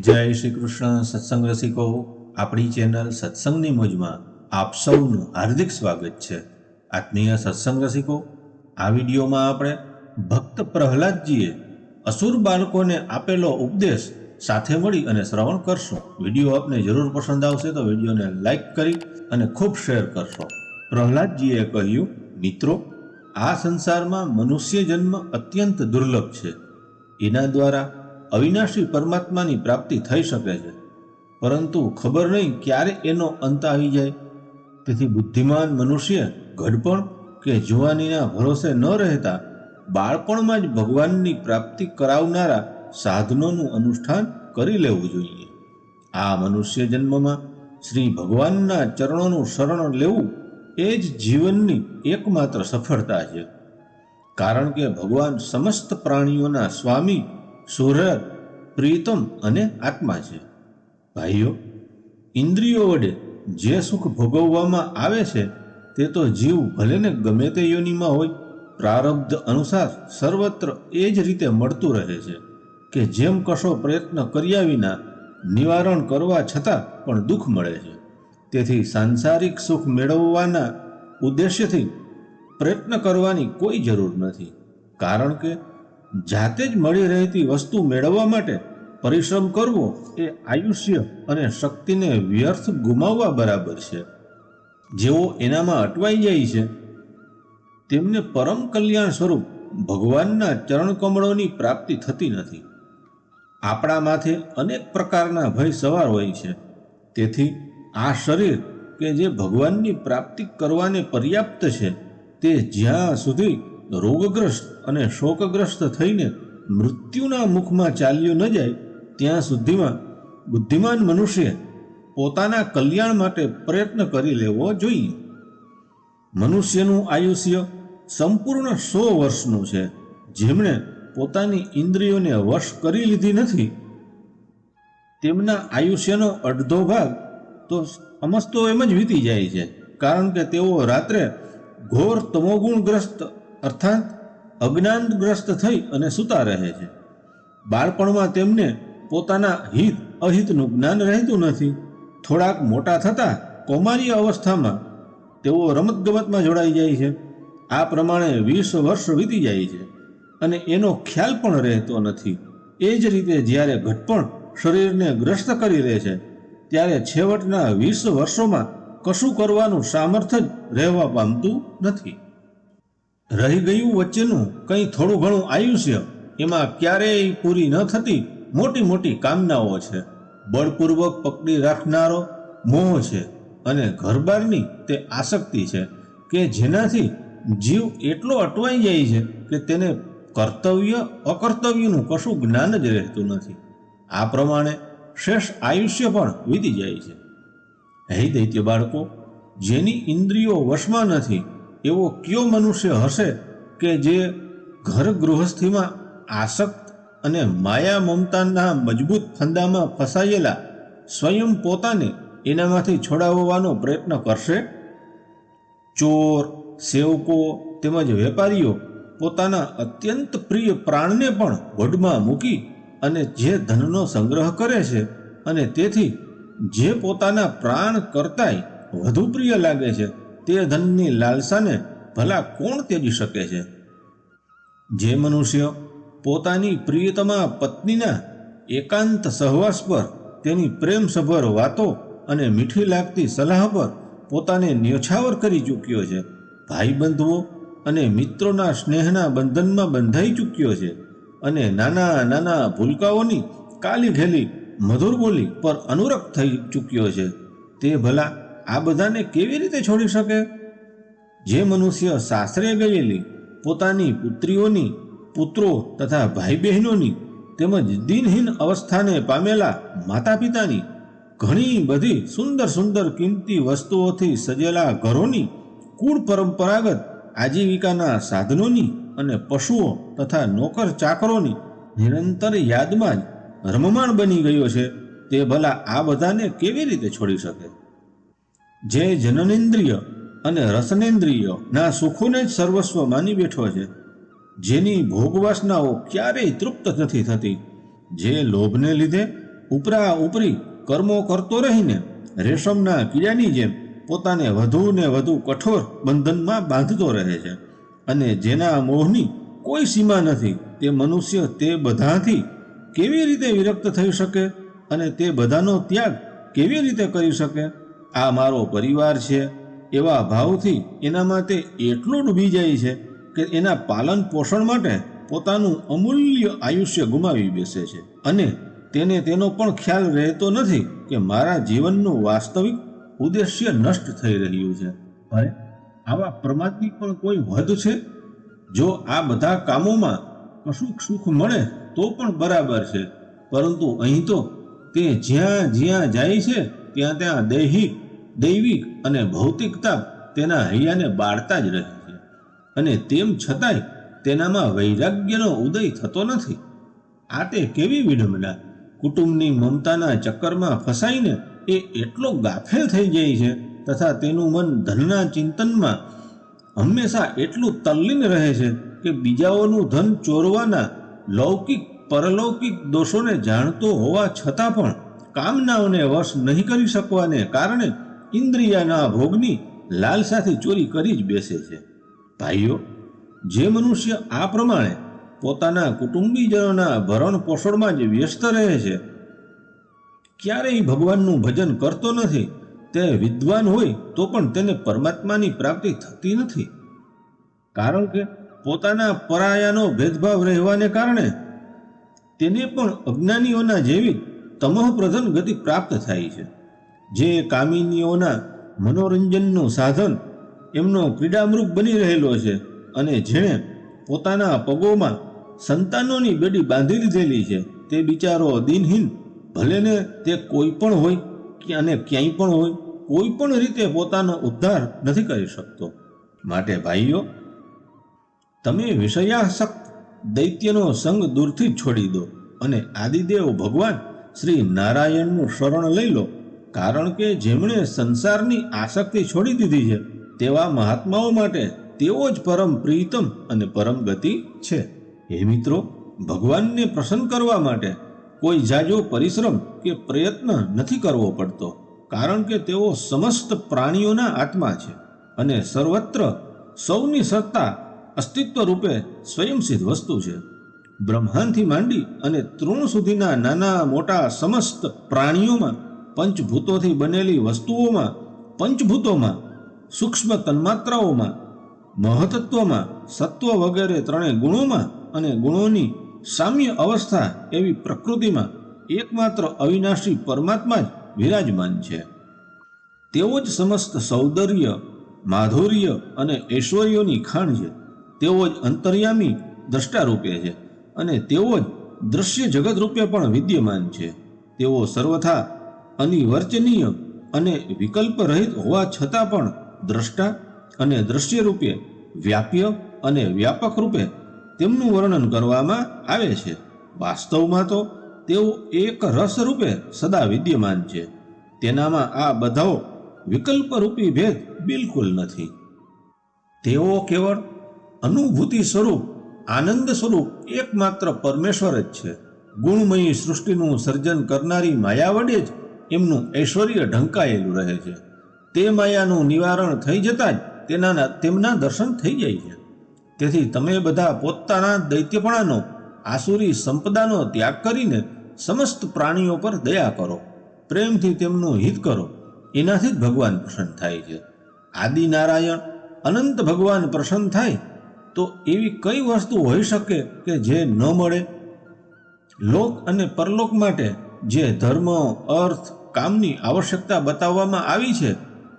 જય શ્રી કૃષ્ણ સત્સંગ રસિકો, આપણી ચેનલ સત્સંગની મોજમાં આપ સૌનું હાર્દિક સ્વાગત છે। આત્મીય સત્સંગ રસિકો, આ વિડીયોમાં આપણે ભક્ત પ્રહલાદજીએ અસુર બાળકોને આપેલો ઉપદેશ સાથે મળી અને શ્રવણ કરશું। વિડીયો આપને જરૂર પસંદ આવશે તો વિડીયોને લાઈક કરી અને ખૂબ શેર કરશો। પ્રહલાદજીએ કહ્યું, મિત્રો, આ સંસારમાં મનુષ્ય જન્મ અત્યંત દુર્લભ છે। એના દ્વારા અવિનાશી પરમાત્માની પ્રાપ્તિ થઈ શકે છે, પરંતુ ખબર નહીં ક્યારે એનો અંત આવી જાય। તેથી બુદ્ધિમાન મનુષ્ય ઘડપણ કે જુવાનીના ભરોસે ન રહેતા બાળપણમાં જ ભગવાનની પ્રાપ્તિ કરાવનારા સાધનોનું અનુષ્ઠાન કરી લેવું જોઈએ। આ મનુષ્ય જન્મમાં શ્રી ભગવાનના ચરણોનું શરણ લેવું એ જ જીવનની એકમાત્ર સફળતા છે, કારણ કે ભગવાન સમસ્ત પ્રાણીઓના સ્વામી, સુહૃદ, પ્રિયતમ અને આત્મા છે। ભાઈઓ, ઇન્દ્રિયો વડે જે સુખ ભોગવવામાં આવે છે તે તો જીવ ભલેને ગમે તે યોનિમાં હોય, પ્રારબ્ધ અનુસાર સર્વત્ર એ જ રીતે મળતું રહે છે કે જેમ કશો પ્રયત્ન કર્યા વિના નિવારણ કરવા છતાં પણ દુઃખ મળે છે। તેથી સાંસારિક સુખ મેળવવાના ઉદ્દેશ્યથી પ્રયત્ન કરવાની કોઈ જરૂર નથી, કારણ કે જાતે જ મળી રહેતી વસ્તુ મેળવવા માટે પરિશ્રમ કરવો એ આયુષ્ય અને શક્તિને વ્યર્થ ગુમાવવા બરાબર છે। જેઓ એનામાં અટવાઈ જાય છે તેમને પરમ કલ્યાણ સ્વરૂપ ભગવાનના ચરણ કમળોની પ્રાપ્તિ થતી નથી। આપણા માથે અનેક પ્રકારના ભય સવાર હોય છે, તેથી આ શરીર કે જે ભગવાનની પ્રાપ્તિ કરવાને પર્યાપ્ત છે તે જ્યાં સુધી રોગગ્રસ્ત અને શોકગ્રસ્ત થઈને મૃત્યુના મુખમાં ચાલ્યું ન જાય ત્યાં સુધીમાં બુદ્ધિમાન મનુષ્ય પોતાના કલ્યાણ માટે પ્રયત્ન કરી લેવો જોઈએ। મનુષ્યનું આયુષ્ય સંપૂર્ણ 100 વર્ષનું છે। જેમણે પોતાની ઇન્દ્રિયોને વશ કરી લીધી નથી તેમના આયુષ્યનો અડધો ભાગ તો સમસ્તો એમ જ વીતી જાય છે, કારણ કે તેઓ રાત્રે ઘોર તમોગુણગ્રસ્ત અર્થાત અજ્ઞાનગ્રસ્ત થઈ અને સૂતા રહે છે। બાળપણમાં તેમને પોતાના હિત અહિતનું જ્ઞાન રહેતું નથી। થોડાક મોટા થતાં કૌમાર્ય અવસ્થામાં તેઓ રમતગમતમાં જોડાઈ જાય છે। આ પ્રમાણે 20 વર્ષ વીતી જાય છે અને એનો ખ્યાલ પણ રહેતો નથી। એ જ રીતે જ્યારે ઘટપણ શરીરને ગ્રસ્ત કરી લે છે ત્યારે છેવટના 20 વર્ષોમાં કશું કરવાનું સામર્થ્ય જ રહેવા પામતું નથી। રહી ગયું વચ્ચેનું કંઈ થોડું ઘણું આયુષ્ય એમાં ક્યારેય પૂરી ન થતી મોટી મોટી કામનાઓ છે, બળપૂર્વક પકડી રાખનારો મોહ છે અને ઘરબારની તે આસક્તિ છે કે જેનાથી જીવ એટલો અટવાઈ જાય છે કે તેને કર્તવ્ય અકર્તવ્યનું કશું જ્ઞાન જ રહેતું નથી। આ પ્રમાણે શેષ આયુષ્ય પણ વીતી જાય છે। હે દૈત્ય બાળકો, જેની ઇન્દ્રિયો વશમાં નથી એવો કયો મનુષ્ય હશે કે જે ઘર ગૃહસ્થીમાં આસક્ત અને માયા મમતાના મજબૂત ફંદામાં ફસાયેલા સ્વયં પોતાને એનામાંથી છોડાવવાનો પ્રયત્ન કરશે? ચોર, સેવકો તેમજ વેપારીઓ પોતાના અત્યંત પ્રિય પ્રાણને પણ વડમાં મૂકી અને જે ધનનો સંગ્રહ કરે છે અને તેથી જે પોતાના પ્રાણ કરતાંય વધુ પ્રિય લાગે છે તે ધનની લાલસાને ભલા કોણ ત્યજી શકે છે? જે મનુષ્ય પોતાની પ્રિયતમા પત્નીના એકાંત સહવાસ પર, તેની પ્રેમસભર વાતો અને મીઠી લાગતી સલાહ પર પોતાને ન્યોછાવર કરી ચૂક્યો છે, ભાઈબંધુઓ અને મિત્રોના સ્નેહના બંધનમાં બંધાઈ ચૂક્યો છે અને નાના નાના ભૂલકાઓની કાલી ઘેલી મધુર બોલી પર અનુરક્ત થઈ ચૂક્યો છે, તે ભલા આ બધાને કેવી રીતે છોડી શકે? જે મનુષ્ય સાસરે ગયેલી પોતાની પુત્રીઓની, પુત્રો તથા ભાઈ બહેનોની તેમજ દિનહીન અવસ્થાને પામેલા માતા પિતાની, ઘણી બધી સુંદર સુંદર કિંમતી વસ્તુઓથી સજેલા ઘરોની, કુળ પરંપરાગત આજીવિકાના સાધનોની અને પશુઓ તથા નોકર ચાકરોની નિરંતર યાદમાં જ રમમાણ બની ગયો છે, તે ભલા આ બધાને કેવી રીતે છોડી શકે? જે જનનેન્દ્રિય અને રસનેન્દ્રિય ના સુખોને જ સર્વસ્વ માની બેઠો છે, જેની ભોગવાસનાઓ ક્યારેય તૃપ્ત નથી થતી, જે લોભને લીધે ઉપરા ઉપરી કર્મો કરતો રહીને રેશમના કીડાની જેમ પોતાને વધુ ને વધુ કઠોર બંધનમાં બાંધતો રહે છે, અને જેના મોહની કોઈ સીમા નથી તે મનુષ્ય તે બધાથી કેવી રીતે વિરક્ત થઈ શકે અને તે બધાનો ત્યાગ કેવી રીતે કરી શકે? આ મારો પરિવાર છે એવા ભાવથી એનામાં તે એટલો ડૂબી જાય છે કે એના પાલન પોષણ માટે પોતાનું અમૂલ્ય આયુષ્ય ગુમાવી બેસે છે, અને તેને તેનો પણ ખ્યાલ રહેતો નથી કે મારા જીવનનું વાસ્તવિક ઉદ્દેશ્ય નષ્ટ થઈ રહ્યું છે. અરે આવા પ્રમાદની પણ કોઈ હદ છે? જો આ બધા કામોમાં કશુંક સુખ મળે તો પણ બરાબર છે, પરંતુ અહીં તો તે જ્યાં જ્યાં જાય છે ત્યાં ત્યાં દૈવિક અને ભૌતિકતા તેના હૈયાને બાળતા જ રહે છે, અને તેમ છતાંય તેનામાં વૈરાગ્યનો ઉદય થતો નથી. આ તે કેવી વિડંબના! કુટુંબની મમતાના ચક્કરમાં ફસાઈને એ એટલો ગાફેલ થઈ જાય છે, તથા તેનું મન ધનના ચિંતનમાં હંમેશા એટલું તલ્લીન રહે છે કે બીજાઓનું ધન ચોરવાના લૌકિક પરલૌકિક દોષોને જાણતો હોવા છતાં પણ કામનાઓને વશ નહીં કરી શકવાને કારણે ઇન્દ્રિયના ભોગની લાલસાથી ચોરી કરી જ બેસે છે. ભાઈઓ, જે મનુષ્ય આ પ્રમાણે પોતાના કુટુંબીજનોના ભરણ પોષણમાં જ વ્યસ્ત રહે છે, ક્યારેય ભગવાનનું ભજન કરતો નથી, તે વિદ્વાન હોય તો પણ તેને પરમાત્માની પ્રાપ્તિ થતી નથી. કારણ કે પોતાના પરાયાનો ભેદભાવ રહેવાને કારણે તેને પણ અજ્ઞાનીઓના જેવી તમઃપ્રધાન ગતિ પ્રાપ્ત થાય છે. જે કામિનીઓના મનોરંજનનું સાધન એમનો ક્રીડામૃગ બની રહેલો છે, અને જેણે પોતાના પગોમાં સંતાનોની બેડી બાંધી લીધેલી છે, તે બિચારો દિનહીન ભલેને તે કોઈ પણ હોય અને ક્યાંય પણ હોય, કોઈ પણ રીતે પોતાનો ઉદ્ધાર નથી કરી શકતો. માટે ભાઈઓ, તમે વિષયાસક્ત દૈત્યનો સંગ દૂરથી જ છોડી દો અને આદિદેવ ભગવાન શ્રી નારાયણનું શરણ લઈ લો, કારણ કે જેમણે સંસારની આસક્તિ છોડી દીધી છે તેવા મહાત્માઓ માટે તેઓ જ પરમ પ્રિયતમ અને પરમ ગતિ છે. હે મિત્રો, ભગવાનને પ્રસન્ન કરવા માટે કોઈ જાજો પરિશ્રમ કે પ્રયત્ન નથી કરવો પડતો, કારણ કે તેઓ સમસ્ત પ્રાણીઓના આત્મા છે અને સર્વત્ર સૌની સત્તા અસ્તિત્વ રૂપે સ્વયંસિદ્ધ વસ્તુ છે. બ્રહ્માંડથી માંડી અને તૃણ સુધીના નાના મોટા સમસ્ત પ્રાણીઓમાં, પંચભૂતોથી બનેલી વસ્તુઓમાં, પંચભૂતોમાં, સૂક્ષ્મ તન્માત્રાઓમાં, મહતત્વમાં, સત્વ વગેરે ત્રણેય ગુણોમાં અને ગુણોની સામ્ય અવસ્થા એવી પ્રકૃતિમાં એકમાત્ર અવિનાશી પરમાત્મા જ વિરાજમાન છે. તેઓ જ સમસ્ત સૌંદર્ય, માધુર્ય અને ઐશ્વર્યોની ખાણ છે. તેઓ જ અંતર્યામી દ્રષ્ટા રૂપે છે, અને તેઓ જ દૃશ્ય જગત રૂપે પણ વિદ્યમાન છે. તેઓ સર્વથા અનિર્વચનીય અને વિકલ્પ રહિત હોવા છતાં પણ દ્રષ્ટા અને દ્રશ્ય રૂપે, વ્યાપ્ય અને વ્યાપક રૂપે તેમનું વર્ણન કરવામાં આવે છે. વાસ્તવમાં તો તેઓ એક રસ રૂપે સદા વિદ્યમાન છે. તેનામાં આ બધાઓ વિકલ્પરૂપી ભેદ બિલકુલ નથી. તેઓ કેવળ અનુભૂતિ સ્વરૂપ, આનંદ સ્વરૂપ એકમાત્ર પરમેશ્વર જ છે. ગુણમયી સૃષ્ટિનું સર્જન કરનારી માયા વડે જ એમનું ઐશ્વર્ય ઢંકાયેલું રહે છે. તે માયાનું નિવારણ થઈ જતાં જ તેમના દર્શન થઈ જાય છે. તેથી તમે બધા પોતાના દૈત્યપણાનો, આસુરી સંપદાનો ત્યાગ કરીને સમસ્ત પ્રાણીઓ પર દયા કરો, પ્રેમથી તેમનું હિત કરો. એનાથી જ ભગવાન પ્રસન્ન થાય છે. આદિનારાયણ અનંત ભગવાન પ્રસન્ન થાય તો એવી કઈ વસ્તુ હોઈ શકે કે જે ન મળે? લોક અને પરલોક માટે જે ધર્મ, અર્થ, કામની આવશ્યકતા બતાવવામાં આવી છે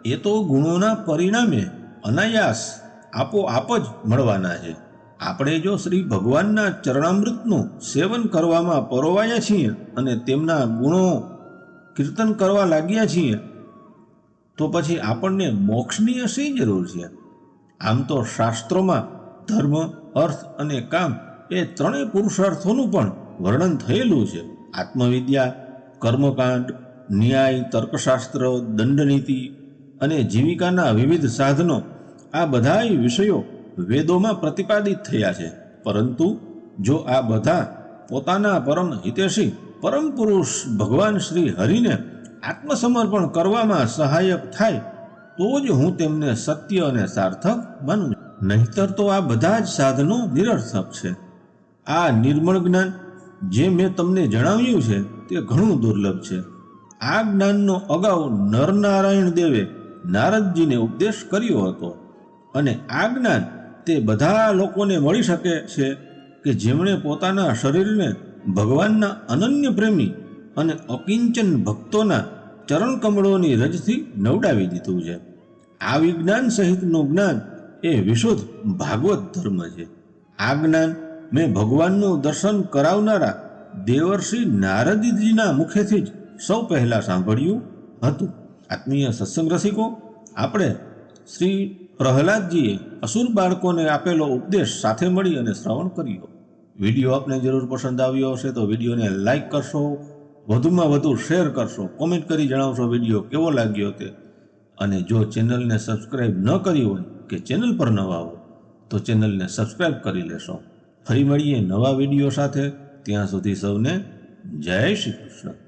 એ તો ગુણોના પરિણામે અનાયાસ આપોઆપ જ મળવાના છે. આપણે જો શ્રી ભગવાનના ચરણામૃતનું સેવન કરવામાં પરોવાયા છીએ અને તેમના ગુણો કીર્તન કરવા લાગ્યા છીએ તો પછી આપણને મોક્ષની શી જરૂર છે? આમ તો શાસ્ત્રોમાં ધર્મ, અર્થ અને કામ એ ત્રણેય પુરુષાર્થોનું પણ વર્ણન થયેલું છે. આત્મવિદ્યા, કર્મકાંડ, ન્યાય, તર્કશાસ્ત્ર, દંડનીતિ અને જીવિકાના વિવિધ સાધનો, આ બધાય વિષયો વેદોમાં પ્રતિપાદિત થયા છે. પરંતુ જો આ બધા પોતાના પરમ હિતેશી પરમ પુરુષ ભગવાન શ્રી હરિને આત્મસમર્પણ કરવામાં સહાયક થાય તો જ હું તેમને સત્ય અને સાર્થક માનું. નહીતર તો આ બધા જ સાધનો નિરર્થક છે. આ નિર્મળ જ્ઞાન જે મેં તમને જણાવ્યું છે તે ઘણું દુર્લભ છે. આ જ્ઞાનનો અગાઉ નરનારાયણ દેવે નારદજીને ઉપદેશ કર્યો હતો અને આ જ્ઞાન તે બધા લોકોને મળી શકે છે કે જેમણે પોતાના શરીરને ભગવાનના અનન્ય પ્રેમી અને અકિંચન ભક્તોના ચરણ કમળોની રજથી નવડાવી દીધું છે. આ વિજ્ઞાન સહિતનું જ્ઞાન એ વિશુદ્ધ ભાગવત ધર્મ છે. આ જ્ઞાન મેં ભગવાનનું દર્શન કરાવનારા દેવર્ષિ નારદજીના મુખેથી જ સૌ પહેલા સાંભળ્યું હતું. આત્મીય સત્સંગ રસિકો, આપણે શ્રી પ્રહલાદજીએ અસુર બાળકોને આપેલો ઉપદેશ સાથે મળી અને શ્રવણ કર્યો. વિડીયો આપને જરૂર પસંદ આવ્યો હશે તો વિડીયોને લાઈક કરશો, વધુમાં વધુ શેર કરશો, કોમેન્ટ કરી જણાવશો વિડીયો કેવો લાગ્યો તે. અને જો ચેનલને સબસ્ક્રાઈબ ન કરી હોય કે ચેનલ પર નવા હો તો ચેનલને સબસ્ક્રાઈબ કરી લેશો. ફરી મળીએ નવા વિડીયો સાથે. ત્યાં સુધી સૌને જય શ્રી કૃષ્ણ.